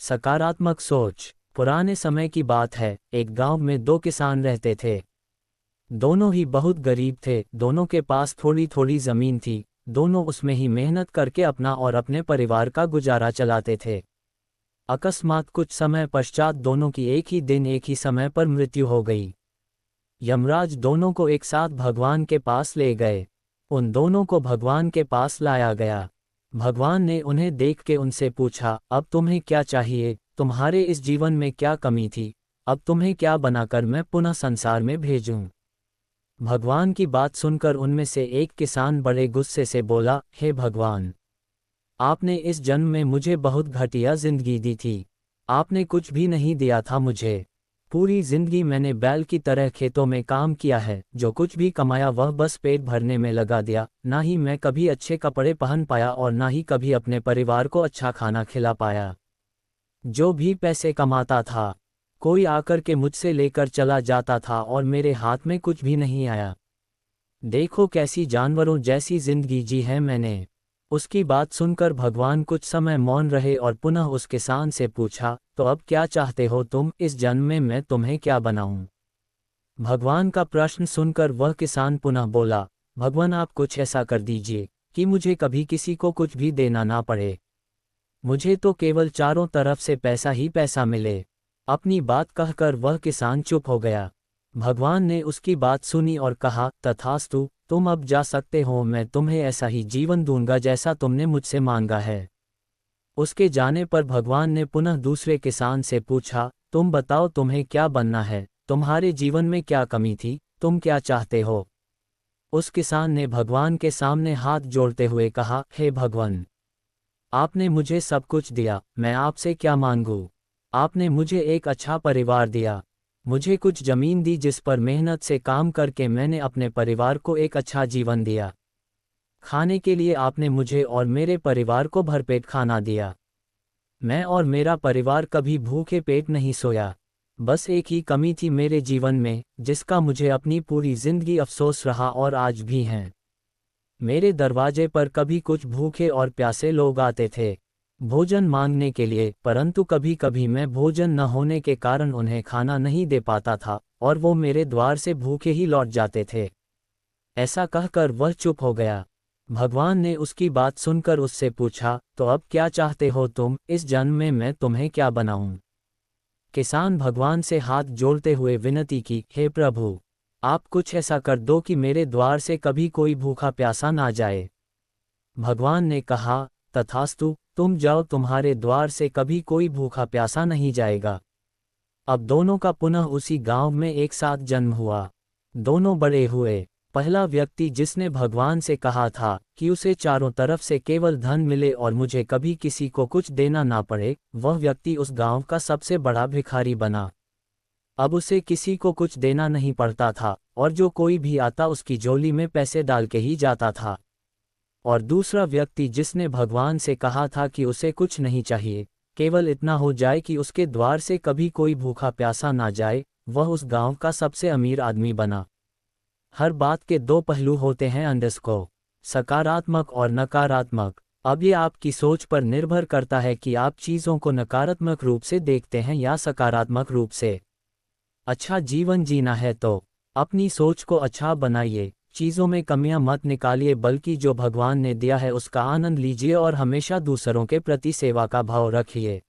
सकारात्मक सोच। पुराने समय की बात है, एक गांव में दो किसान रहते थे। दोनों ही बहुत गरीब थे, दोनों के पास थोड़ी थोड़ी जमीन थी, दोनों उसमें ही मेहनत करके अपना और अपने परिवार का गुजारा चलाते थे। अकस्मात कुछ समय पश्चात दोनों की एक ही दिन एक ही समय पर मृत्यु हो गई। यमराज दोनों को एक साथ भगवान के पास ले गए। उन दोनों को भगवान के पास लाया गया। भगवान ने उन्हें देख के उनसे पूछा, अब तुम्हें क्या चाहिए? तुम्हारे इस जीवन में क्या कमी थी? अब तुम्हें क्या बनाकर मैं पुनः संसार में भेजूं? भगवान की बात सुनकर उनमें से एक किसान बड़े गुस्से से बोला, हे भगवान, आपने इस जन्म में मुझे बहुत घटिया जिंदगी दी थी। आपने कुछ भी नहीं दिया था मुझे। पूरी जिंदगी मैंने बैल की तरह खेतों में काम किया है, जो कुछ भी कमाया वह बस पेट भरने में लगा दिया। ना ही मैं कभी अच्छे कपड़े पहन पाया और ना ही कभी अपने परिवार को अच्छा खाना खिला पाया। जो भी पैसे कमाता था, कोई आकर के मुझसे लेकर चला जाता था और मेरे हाथ में कुछ भी नहीं आया। देखो कैसी जानवरों जैसी जिंदगी जी है मैंने। उसकी बात सुनकर भगवान कुछ समय मौन रहे और पुनः उस किसान से पूछा, तो अब क्या चाहते हो तुम? इस जन्म में मैं तुम्हें क्या बनाऊं? भगवान का प्रश्न सुनकर वह किसान पुनः बोला, भगवान आप कुछ ऐसा कर दीजिए कि मुझे कभी किसी को कुछ भी देना ना पड़े। मुझे तो केवल चारों तरफ से पैसा ही पैसा मिले। अपनी बात कहकर वह किसान चुप हो गया। भगवान ने उसकी बात सुनी और कहा, तथास्तु, तुम अब जा सकते हो, मैं तुम्हें ऐसा ही जीवन दूंगा जैसा तुमने मुझसे मांगा है। उसके जाने पर भगवान ने पुनः दूसरे किसान से पूछा, तुम बताओ तुम्हें क्या बनना है? तुम्हारे जीवन में क्या कमी थी? तुम क्या चाहते हो? उस किसान ने भगवान के सामने हाथ जोड़ते हुए कहा, हे भगवान, आपने मुझे सब कुछ दिया, मैं आपसे क्या मांगूं? आपने मुझे एक अच्छा परिवार दिया, मुझे कुछ जमीन दी जिस पर मेहनत से काम करके मैंने अपने परिवार को एक अच्छा जीवन दिया। खाने के लिए आपने मुझे और मेरे परिवार को भरपेट खाना दिया। मैं और मेरा परिवार कभी भूखे पेट नहीं सोया। बस एक ही कमी थी मेरे जीवन में, जिसका मुझे अपनी पूरी जिंदगी अफसोस रहा और आज भी है। मेरे दरवाजे पर कभी कुछ भूखे और प्यासे लोग आते थे भोजन मांगने के लिए, परंतु कभी कभी मैं भोजन न होने के कारण उन्हें खाना नहीं दे पाता था और वो मेरे द्वार से भूखे ही लौट जाते थे। ऐसा कहकर वह चुप हो गया। भगवान ने उसकी बात सुनकर उससे पूछा, तो अब क्या चाहते हो तुम? इस जन्म में मैं तुम्हें क्या बनाऊं? किसान भगवान से हाथ जोड़ते हुए विनती की, हे प्रभु, आप कुछ ऐसा कर दो कि मेरे द्वार से कभी कोई भूखा प्यासा ना जाए। भगवान ने कहा, तथास्तु, तुम जाओ, तुम्हारे द्वार से कभी कोई भूखा प्यासा नहीं जाएगा। अब दोनों का पुनः उसी गांव में एक साथ जन्म हुआ। दोनों बड़े हुए। पहला व्यक्ति जिसने भगवान से कहा था कि उसे चारों तरफ से केवल धन मिले और मुझे कभी किसी को कुछ देना ना पड़े, वह व्यक्ति उस गांव का सबसे बड़ा भिखारी बना। अब उसे किसी को कुछ देना नहीं पड़ता था और जो कोई भी आता उसकी झोली में पैसे डाल के ही जाता था। और दूसरा व्यक्ति जिसने भगवान से कहा था कि उसे कुछ नहीं चाहिए, केवल इतना हो जाए कि उसके द्वार से कभी कोई भूखा प्यासा ना जाए, वह उस गांव का सबसे अमीर आदमी बना। हर बात के दो पहलू होते हैं अंडरस्कोर, सकारात्मक और नकारात्मक। अब ये आपकी सोच पर निर्भर करता है कि आप चीज़ों को नकारात्मक रूप से देखते हैं या सकारात्मक रूप से। अच्छा जीवन जीना है तो अपनी सोच को अच्छा बनाइए, चीज़ों में कमियां मत निकालिए, बल्कि जो भगवान ने दिया है उसका आनंद लीजिए और हमेशा दूसरों के प्रति सेवा का भाव रखिए।